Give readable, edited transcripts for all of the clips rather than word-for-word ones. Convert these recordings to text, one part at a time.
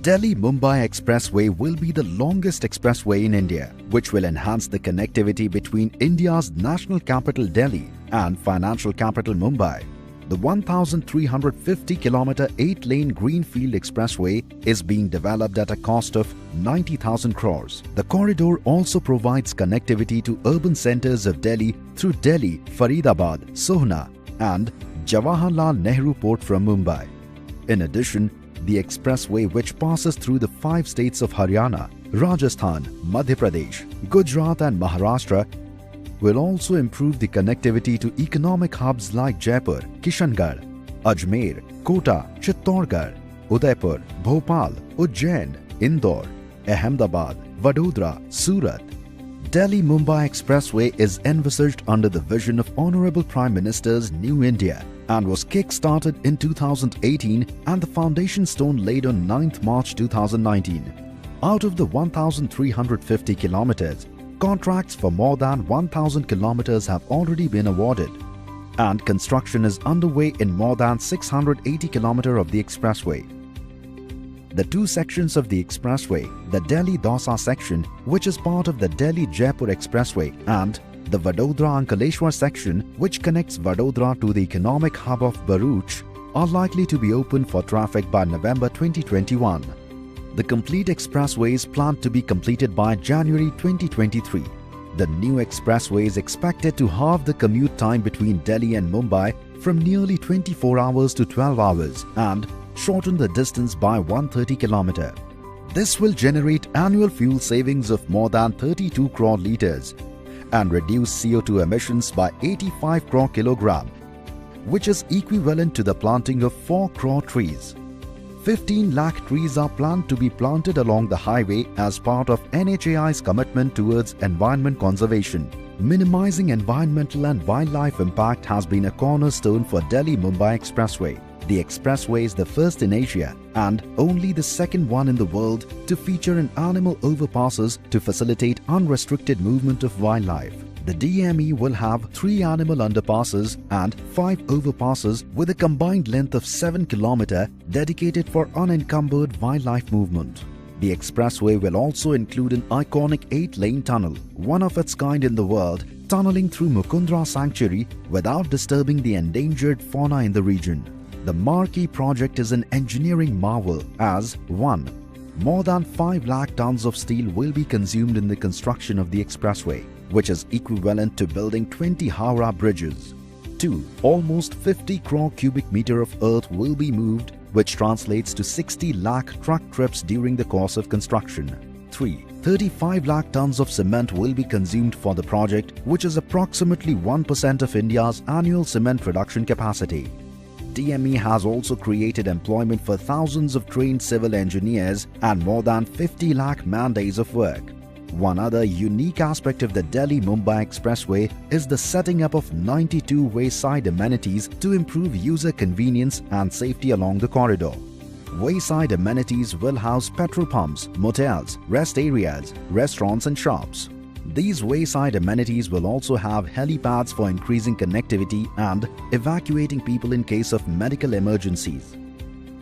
Delhi-Mumbai Expressway will be the longest expressway in India, which will enhance the connectivity between India's national capital Delhi and financial capital Mumbai. The 1,350-kilometer 8-lane greenfield expressway is being developed at a cost of 90,000 crores. The corridor also provides connectivity to urban centers of Delhi through Delhi, Faridabad, Sohna and Jawaharlal Nehru Port from Mumbai. In addition, the expressway, which passes through the 5 states of Haryana, Rajasthan, Madhya Pradesh, Gujarat and Maharashtra, will also improve the connectivity to economic hubs like Jaipur, Kishangarh, Ajmer, Kota, Chittorgarh, Udaipur, Bhopal, Ujjain, Indore, Ahmedabad, Vadodara, Surat. Delhi-Mumbai Expressway is envisaged under the vision of Honorable Prime Minister's New India and was kick-started in 2018 and the foundation stone laid on 9th March 2019. Out of the 1,350 kilometers, contracts for more than 1,000 kilometers have already been awarded, and construction is underway in more than 680 kilometers of the expressway. The 2 sections of the expressway, the Delhi-Dausa section, which is part of the Delhi-Jaipur Expressway, and the Vadodara-Ankleshwar section, which connects Vadodara to the economic hub of Bharuch, are likely to be open for traffic by November 2021. The complete expressway is planned to be completed by January 2023. The new expressway is expected to halve the commute time between Delhi and Mumbai from nearly 24 hours to 12 hours and shorten the distance by 130 kilometers. This will generate annual fuel savings of more than 32 crore litres and reduce CO2 emissions by 85 crore kilogram, which is equivalent to the planting of 4 crore trees. 15 lakh trees are planned to be planted along the highway as part of NHAI's commitment towards environment conservation. Minimizing environmental and wildlife impact has been a cornerstone for Delhi-Mumbai Expressway. The expressway is the first in Asia and only the second one in the world to feature an animal overpasses to facilitate unrestricted movement of wildlife. The DME will have 3 animal underpasses and 5 overpasses with a combined length of 7 km dedicated for unencumbered wildlife movement. The expressway will also include an iconic 8-lane tunnel, one of its kind in the world, tunneling through Mukundra Sanctuary without disturbing the endangered fauna in the region. The marquee project is an engineering marvel as 1. More than 5 lakh tons of steel will be consumed in the construction of the expressway, which is equivalent to building 20 Howrah bridges. 2. Almost 50 crore cubic meter of earth will be moved, which translates to 60 lakh truck trips during the course of construction. 3. 35 lakh tons of cement will be consumed for the project, which is approximately 1% of India's annual cement production capacity. DME has also created employment for thousands of trained civil engineers and more than 50 lakh man-days of work. One other unique aspect of the Delhi-Mumbai Expressway is the setting up of 92 wayside amenities to improve user convenience and safety along the corridor. Wayside amenities will house petrol pumps, motels, rest areas, restaurants and shops. These wayside amenities will also have helipads for increasing connectivity and evacuating people in case of medical emergencies.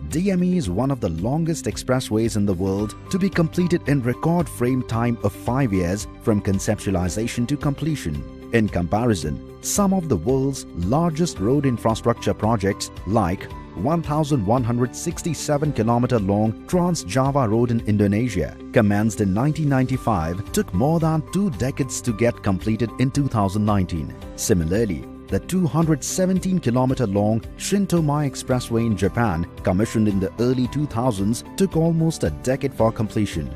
DME is one of the longest expressways in the world to be completed in record frame time of 5 years from conceptualization to completion. In comparison, some of the world's largest road infrastructure projects like 1,167 km long Trans-Java Road in Indonesia, commenced in 1995, took more than 2 decades to get completed in 2019. Similarly, the 217 km long Shintomai Expressway in Japan, commissioned in the early 2000s, took almost a decade for completion.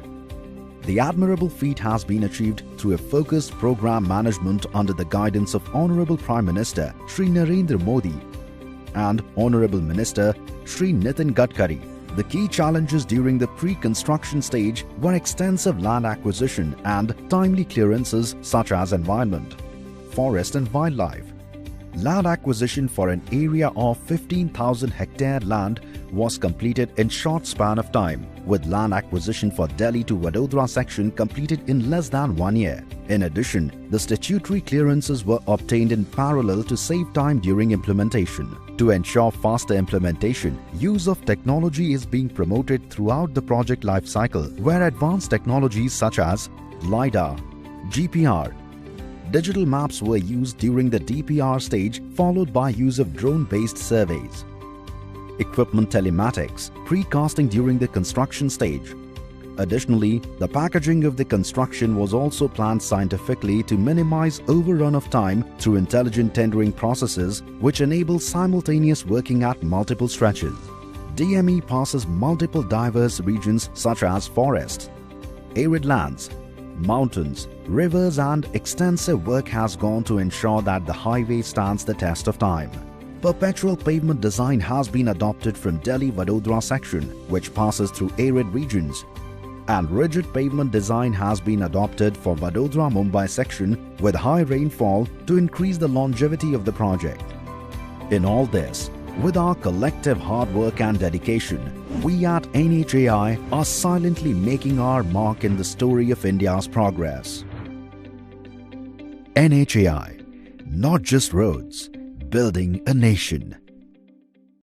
The admirable feat has been achieved through a focused program management under the guidance of Honorable Prime Minister Shri Narendra Modi and Honorable Minister Shri Nitin Gadkari. The key challenges during the pre-construction stage were extensive land acquisition and timely clearances such as environment, forest and wildlife. Land acquisition for an area of 15,000 hectare land was completed in short span of time, with land acquisition for Delhi to Vadodara section completed in less than 1 year. In addition, the statutory clearances were obtained in parallel to save time during implementation. To ensure faster implementation, use of technology is being promoted throughout the project life cycle, where advanced technologies such as LiDAR, GPR, digital maps were used during the DPR stage, followed by use of drone-based surveys. Equipment telematics, precasting during the construction stage. Additionally, the packaging of the construction was also planned scientifically to minimize overrun of time through intelligent tendering processes which enable simultaneous working at multiple stretches. DME passes multiple diverse regions such as forests, arid lands, mountains, rivers, and extensive work has gone to ensure that the highway stands the test of time. Perpetual pavement design has been adopted from Delhi-Vadodara section, which passes through arid regions, and rigid pavement design has been adopted for Vadodara-Mumbai section with high rainfall to increase the longevity of the project. In all this, with our collective hard work and dedication, we at NHAI are silently making our mark in the story of India's progress. NHAI, not just roads, building a nation.